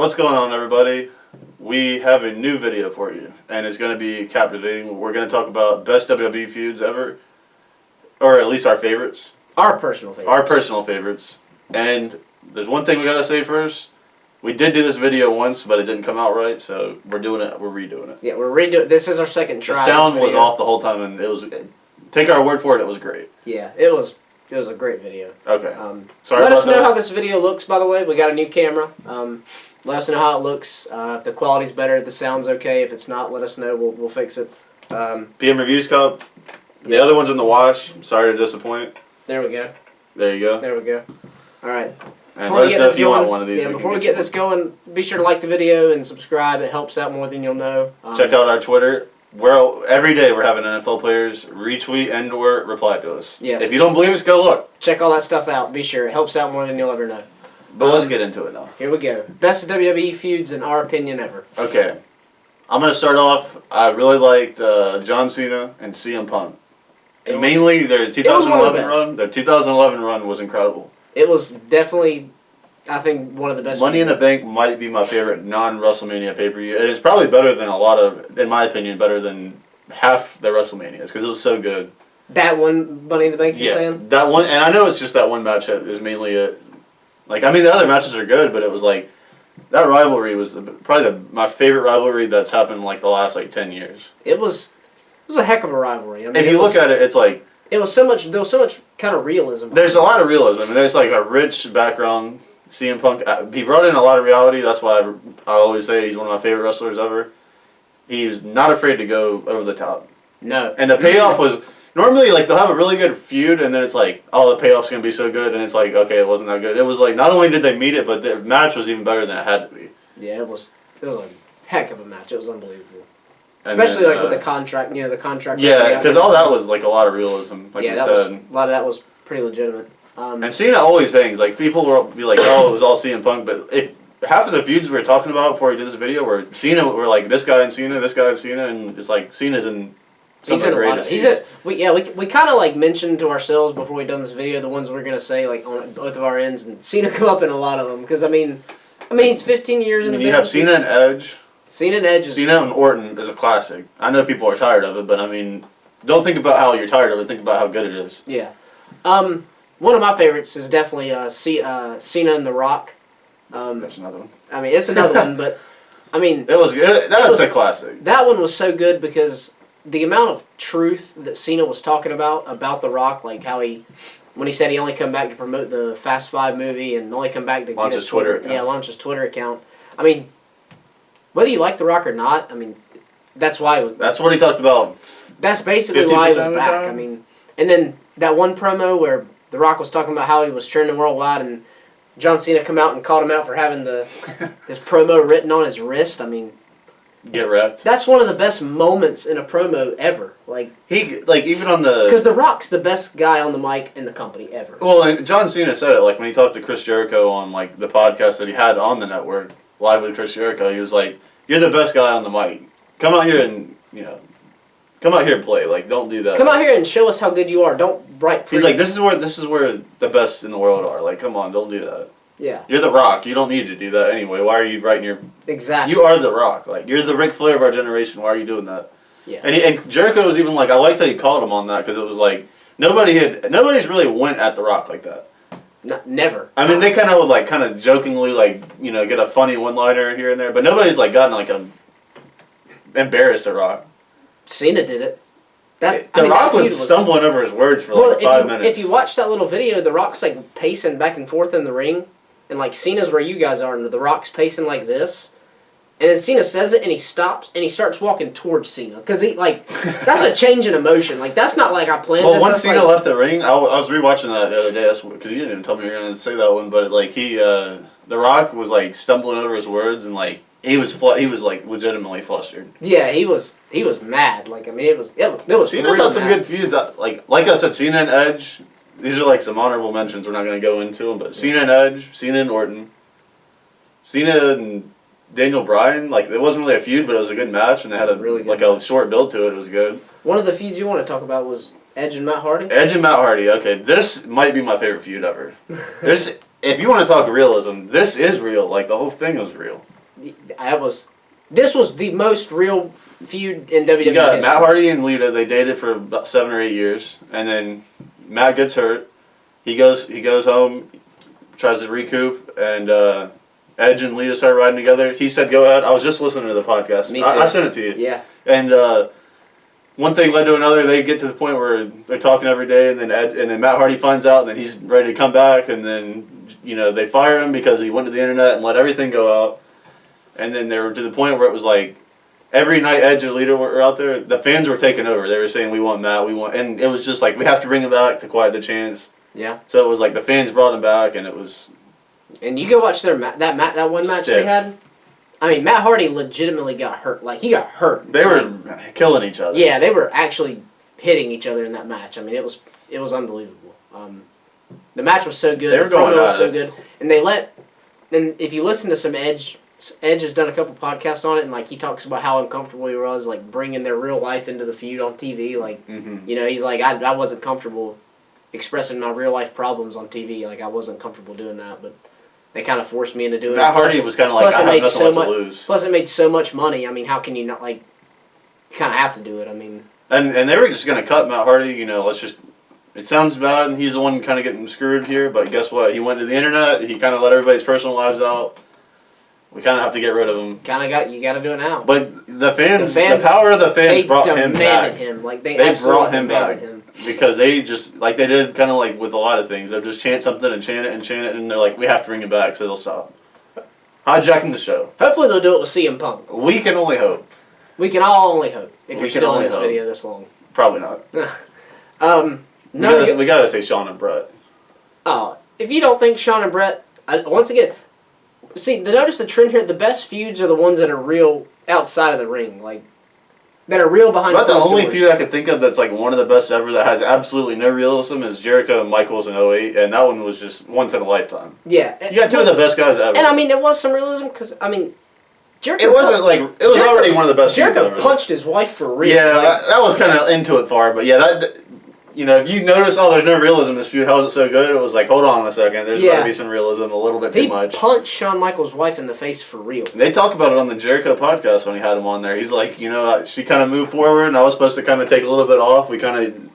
What's going on, everybody? We have a new video for you, and it's going to be captivating. We're going to talk about best WWE feuds ever, or at least our favorites. Our personal favorites. Our personal favorites. And there's one thing we got to say first. We did do this video once, but it didn't come out right, so we're doing it. We're redoing it. Yeah, we're redoing. This is our second try. The sound was off the whole time, and it was. Take our word for it. It was great. Yeah, it was. It was a great video. Okay. Sorry. Let us know how this video looks. By the way, we got a new camera. Let us know how it looks. If the quality's better, if the sound's okay. If it's not, let us know. We'll fix it. PM Reviews Cup. The other one's in the wash. Sorry to disappoint. There we go. There you go. There we go. All right. And let us know if you want one of these. Yeah, before we get this going, be sure to like the video and subscribe. It helps out more than you'll know. Check out our Twitter. Every day we're having NFL players retweet and/or reply to us. Yes. If you don't believe us, go look. Check all that stuff out. Be sure. It helps out more than you'll ever know. But let's get into it now. Here we go. Best WWE feuds in our opinion ever. Okay. I'm going to start off. I really liked John Cena and CM Punk. And mainly their 2011 run. Their 2011 run was incredible. It was definitely, I think, one of the best. Money in the Bank might be my favorite non-WrestleMania pay-per-view. And it's probably better than a lot of, in my opinion, better than half the WrestleManias because it was so good. That one, Money in the Bank, you're saying? That one, and I know it's just that one match that is mainly it. Like, I mean, the other matches are good, but it was like, that rivalry was probably my favorite rivalry that's happened in like the last like 10 years. It was a heck of a rivalry. I mean, if you look at it, it's like, there was so much kind of realism. There's a lot of realism, and there's like a rich background. CM Punk, he brought in a lot of reality. That's why I always say he's one of my favorite wrestlers ever. He's not afraid to go over the top. No. And the payoff was, normally like they'll have a really good feud, and then it's like, oh, the payoff's going to be so good, and it's like, okay, it wasn't that good. It was like, not only did they meet it, but the match was even better than it had to be. Yeah, it was a heck of a match. It was unbelievable. And especially then, like with the contract, the contract. Yeah, because all that was like a lot of realism, like you said. A lot of that was pretty legitimate. And Cena always hangs. Like, people will be like, oh, it was all CM Punk, but if half of the feuds we were talking about before we did this video were Cena, were like this guy and Cena, this guy and Cena, and it's like Cena's in some of the greatest. We kind of like mentioned to ourselves before we done this video the ones we're gonna say like on both of our ends, and Cena come up in a lot of them because I mean he's 15 years in the business. You have Cena and Edge. Cena and Edge. Cena and Orton is a classic. I know people are tired of it, but I mean, don't think about how you're tired of it. Think about how good it is. Yeah. One of my favorites is definitely Cena and The Rock. There's another one. I mean, it's another one, but I mean, it was good. That's a classic. That one was so good because the amount of truth that Cena was talking about The Rock, like how when he said he only come back to promote the Fast 5 movie and only come back to launch his Twitter account. Yeah, launch his Twitter account. I mean, whether you like The Rock or not, I mean, that's why. That's what he talked about. That's basically why he was back. I mean, and then that one promo where The Rock was talking about how he was trending worldwide, and John Cena come out and called him out for having this promo written on his wrist. I mean, get wrecked. That's one of the best moments in a promo ever. Even on the, because The Rock's the best guy on the mic in the company ever. Well, and John Cena said it like when he talked to Chris Jericho on like the podcast that he had on the network, Live with Chris Jericho. He was like, "You're the best guy on the mic. Come out here and come out here and play. Like, don't do that. Come out here and show us how good you are. Don't write." He's like, this is where the best in the world are. Like, come on, don't do that. Yeah. You're The Rock. You don't need to do that anyway. Why are you writing your... Exactly. You are The Rock. Like, you're the Ric Flair of our generation. Why are you doing that? Yeah. And Jericho was even like, I liked how you called him on that because it was like, nobody's really went at The Rock like that. Never. I mean, they kind of jokingly get a funny one-liner here and there, but nobody's like gotten like embarrassed The Rock. Cena did it. The Rock was stumbling over his words for like 5 minutes. If you watch that little video, The Rock's like pacing back and forth in the ring, and like Cena's where you guys are, and The Rock's pacing like this, and then Cena says it, and he stops, and he starts walking towards Cena, because that's a change in emotion. Like, that's not like I planned this. Well, once Cena left the ring, I was rewatching that the other day, because you didn't even tell me you were going to say that one, but like The Rock was like stumbling over his words, and like, he was like legitimately flustered. Yeah, he was mad. Like, I mean, it was Cena's had some good feuds. Like I said, Cena and Edge. These are like some honorable mentions. We're not going to go into them, but Cena and Edge, Cena and Orton, Cena and Daniel Bryan. Like, it wasn't really a feud, but it was a good match, and they had a short build to it. It was good. One of the feuds you want to talk about was Edge and Matt Hardy. Edge and Matt Hardy. Okay, this might be my favorite feud ever. if you want to talk realism, this is real. Like, the whole thing was real. This was the most real feud in WWE You got history. Matt Hardy and Lita. They dated for about 7 or 8 years, and then Matt gets hurt. He goes home, tries to recoup, and Edge and Lita start riding together. He said, "Go ahead." I was just listening to the podcast. Me too. I sent it to you. Yeah. And one thing led to another. They get to the point where they're talking every day, and then Matt Hardy finds out, and then he's ready to come back, and then they fire him because he went to the internet and let everything go out. And then they were to the point where it was like every night Edge and Lita were out there, the fans were taking over. They were saying, "We want Matt, and it was just like, we have to bring him back to quiet the chants. Yeah. So it was like the fans brought him back, and it was. And you go watch that one match stiff. they had. I mean, Matt Hardy legitimately got hurt. Like, he got hurt. They were killing each other. Yeah, they were actually hitting each other in that match. I mean, it was unbelievable. The match was so good. They were The promo going was at so it. good. And if you listen to some Edge has done a couple podcasts on it, and like he talks about how uncomfortable he was, like bringing their real life into the feud on TV. Like, he's like, I wasn't comfortable expressing my real life problems on TV. Like, I wasn't comfortable doing that, but they kind of forced me into doing it. Matt Hardy was kind of like, I have nothing left to lose. Plus, it made so much money. I mean, how can you not, like, you kind of have to do it. I mean. And they were just going to cut Matt Hardy, it sounds bad, and he's the one kind of getting screwed here, but guess what? He went to the internet, he kind of let everybody's personal lives out. We kind of have to get rid of him. You got to do it now. But the power of the fans brought him back. They brought him back. Because they just, like they did kind of like with a lot of things, they'll just chant something and chant it, and they're like, we have to bring him back, so they'll stop. Hijacking the show. Hopefully they'll do it with CM Punk. We can only hope. We can all only hope, if We you're can still in only this hope. video this long. Probably not. We gotta say Shawn and Brett. Oh, if you don't think Shawn and Brett, once again, notice the trend here. The best feuds are the ones that are real outside of the ring, like that are real behind. But the only doors. feud I could think of that's like one of the best ever that has absolutely no realism is Jericho and Michaels in 08, and that one was just once in a lifetime. Yeah, You got two of the best guys ever. and I mean, there was some realism because I mean, Jericho. It wasn't like it was already one of the best. Jericho feuds ever. punched his wife for real. Yeah, like, that was kind of into it far, but yeah, that if you notice, there's no realism in this feud. How is it so good? It was like, hold on a second, there's got to be some realism, a little bit too much. He punched Shawn Michaels' wife in the face for real. They talk about it on the Jericho podcast when he had him on there. He's like, she kind of moved forward, and I was supposed to kind of take a little bit off.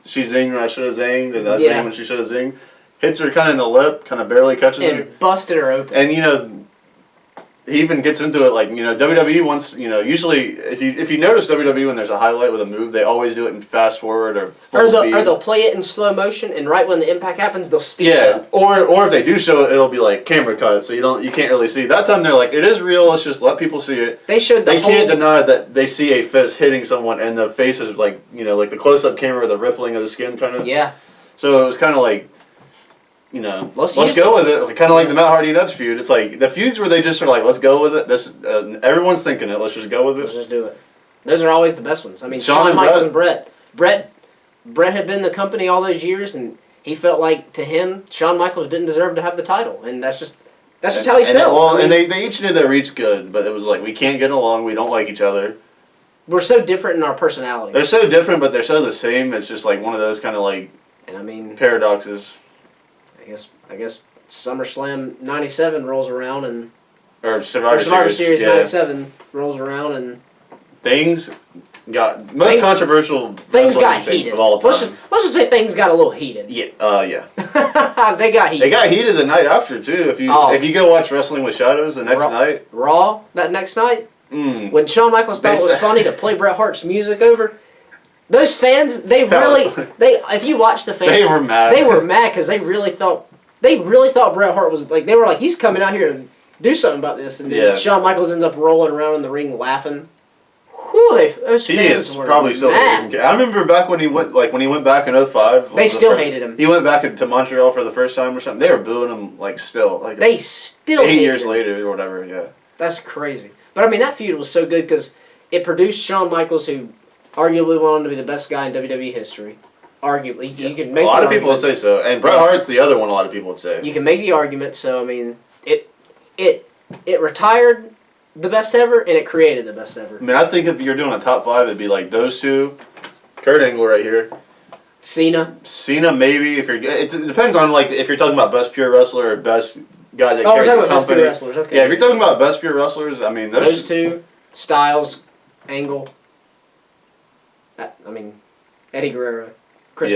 She zinged when I should have zinged, and I zinged when she should have zinged. Hits her kind of in the lip, kind of barely catches her. And busted her open. And, he even gets into it like, WWE wants, usually if you notice WWE when there's a highlight with a move, they always do it in fast forward or full speed. Or they'll play it in slow motion, and right when the impact happens, they'll speed it up. Or if they do show it, it'll be like camera cut, so you can't really see. That time they're like, it is real, let's just let people see it. They can't deny that they see a fist hitting someone, and the face is like, like the close-up camera, the rippling of the skin kind of. Yeah. So it was kind of like, let's go with it. Kind of like the Matt Hardy and Edge feud. It's like the feuds where they just are like, let's go with it. This everyone's thinking it. Let's just go with it. Let's just do it. Those are always the best ones. I mean, Shawn and Michaels and Brett. Brett had been in the company all those years, and he felt like to him, Shawn Michaels didn't deserve to have the title, and that's just how he felt. And they each knew their reach good, but it was like we can't get along. We don't like each other. We're so different in our personalities. They're so different, but they're so the same. It's just like one of those kind of like, and I mean, paradoxes. I guess SummerSlam '97 rolls around and Survivor Series '97 rolls around and things got most controversial. Things got heated of all time. Let's just say things got a little heated. Yeah. Yeah. They got heated. They got heated the night after too. If you go watch Wrestling with Shadows the next night, Raw that next night, when Shawn Michaels thought it was funny to play Bret Hart's music over. Those fans, if you watch the fans, they were mad. They were mad because they really thought Bret Hart was like, they were like, he's coming out here to do something about this, and then Shawn Michaels ends up rolling around in the ring laughing. Whew, those fans were probably still mad. I remember back when he went back in 05. They still hated him. He went back to Montreal for the first time or something. They were booing him they still 8 years later or whatever. Yeah, that's crazy. But I mean, that feud was so good because it produced Shawn Michaels, who arguably went on to be the best guy in WWE history. Arguably, you can make a lot of people would say so, and Bret Hart's the other one. A lot of people would say you can make the argument. So I mean, it retired the best ever, and it created the best ever. I mean, I think if you're doing a top 5, it'd be like those two, Kurt Angle right here, Cena maybe. It depends on like if you're talking about best pure wrestler or best guy that Oh, we're carried talking the about best company. pure wrestlers. Okay. Yeah, if you're talking about best pure wrestlers, I mean those two, Styles, Angle. I mean, Eddie Guerrero, Chris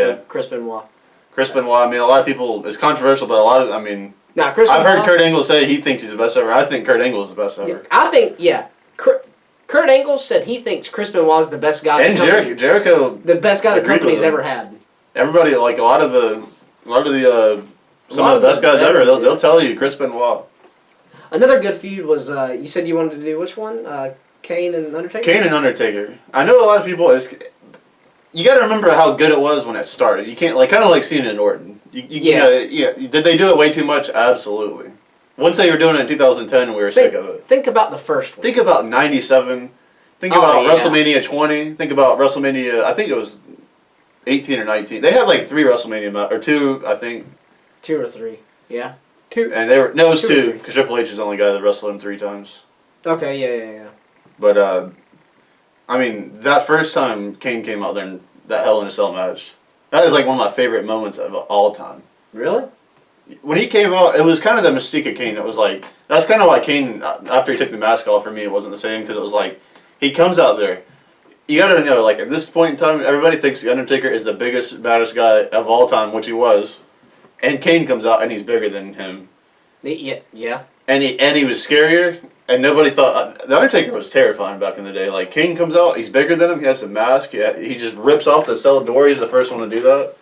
Benoit. Chris Benoit. I mean, a lot of people. It's controversial, but a lot of. I mean, Nah, Chris I've Benoit, heard Kurt Angle say he thinks he's the best ever. I think Kurt Angle is the best ever. I think Kurt Angle said he thinks Chris Benoit is the best guy. And Jericho, the best guy the company's ever had. Everybody, like a lot of the some of the best guys ever. They'll tell you Chris Benoit. Another good feud was you said you wanted to do which one? Kane and Undertaker. Kane and Undertaker. I know a lot of people. You got to remember how good it was when it started. You can't kind of like Cena and Orton. Did they do it way too much? Absolutely. Once they were doing it in 2010, we were sick of it. Think about the first one. Think about '97. Think about WrestleMania 20. Think about WrestleMania. I think it was 18 or 19. They had like 3 WrestleMania or 2, I think. 2 or 3. Yeah. 2. And it was 2 2 because Triple H is the only guy that wrestled him 3 times. Okay. Yeah. But I mean, that first time Kane came out there in that Hell in a Cell match, that is like one of my favorite moments of all time. Really? When he came out, it was kind of the mystique of Kane. It was like, that's kind of why Kane, after he took the mask off, for me, it wasn't the same, because it was like, he comes out there. You gotta know, like, at this point in time, everybody thinks The Undertaker is the biggest, baddest guy of all time, which he was. And Kane comes out, and he's bigger than him. Yeah. And he was scarier, and nobody thought... The Undertaker was terrifying back in the day. Like, Kane comes out, he's bigger than him, he has the mask, he just rips off the cell door, he's the first one to do that.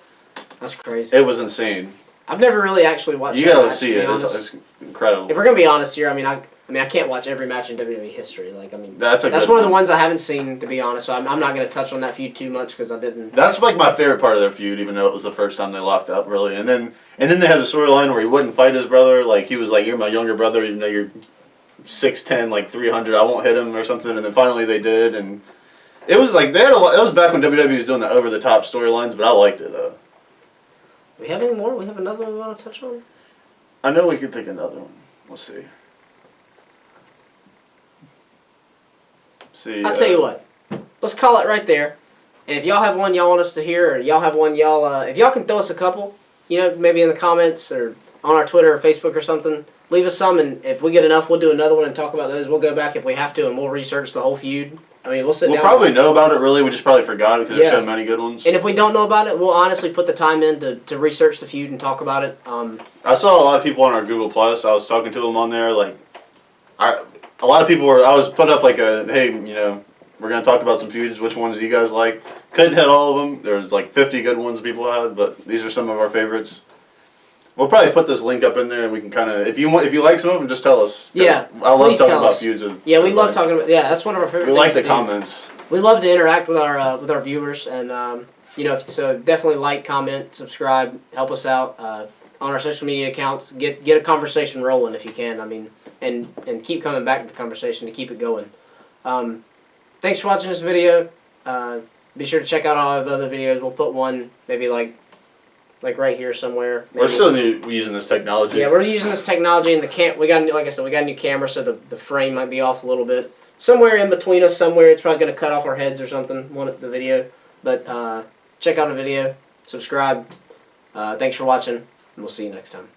That's crazy. It was insane. I've never really actually watched. You gotta see it. It's incredible. If we're gonna be honest here, I mean, I can't watch every match in WWE history. Like, I mean, that's one of the ones I haven't seen, to be honest. So I'm not gonna touch on that feud too much because I didn't. That's like my favorite part of their feud, even though it was the first time they locked up, really. And then they had a storyline where he wouldn't fight his brother. Like, he was like, "You're my younger brother, even though you're 6'10", like 300. I won't hit him," or something. And then finally they did, and it was like they had a lot. It was back when WWE was doing the over the top storylines, but I liked it though. We have any more? We have another one we want to touch on? I know we could think another one. Let's see. I'll tell you what. Let's call it right there. And if y'all have one y'all want us to hear, or y'all have one y'all... if y'all can throw us a couple, maybe in the comments, or on our Twitter or Facebook or something, leave us some, and if we get enough, we'll do another one and talk about those. We'll go back if we have to, and we'll research the whole feud. I mean, we'll sit down. We'll probably know about it, really. We just probably forgot it because there's so many good ones. And if we don't know about it, we'll honestly put the time in to research the feud and talk about it. I saw a lot of people on our Google Plus. I was talking to them on there. Like, a lot of people were. I was put up like hey, we're gonna talk about some feuds. Which ones do you guys like? Couldn't hit all of them. There was like 50 good ones people had, but these are some of our favorites. We'll probably put this link up in there, and we can kind of, if you like some of them, just tell us. Yeah, I love talking about feuds. We love talking about. Yeah, that's one of our favorite. We like the comments. We love to interact with our viewers, and so definitely like, comment, subscribe, help us out on our social media accounts. Get a conversation rolling if you can. I mean, and keep coming back to the conversation to keep it going. Thanks for watching this video. Be sure to check out all of the other videos. We'll put one maybe like right here somewhere. Maybe. We're still using this technology. Yeah, we're using this technology, and we got a new camera, so the frame might be off a little bit. Somewhere in between us, somewhere it's probably going to cut off our heads or something. The video, but check out the video, subscribe. Thanks for watching, and we'll see you next time.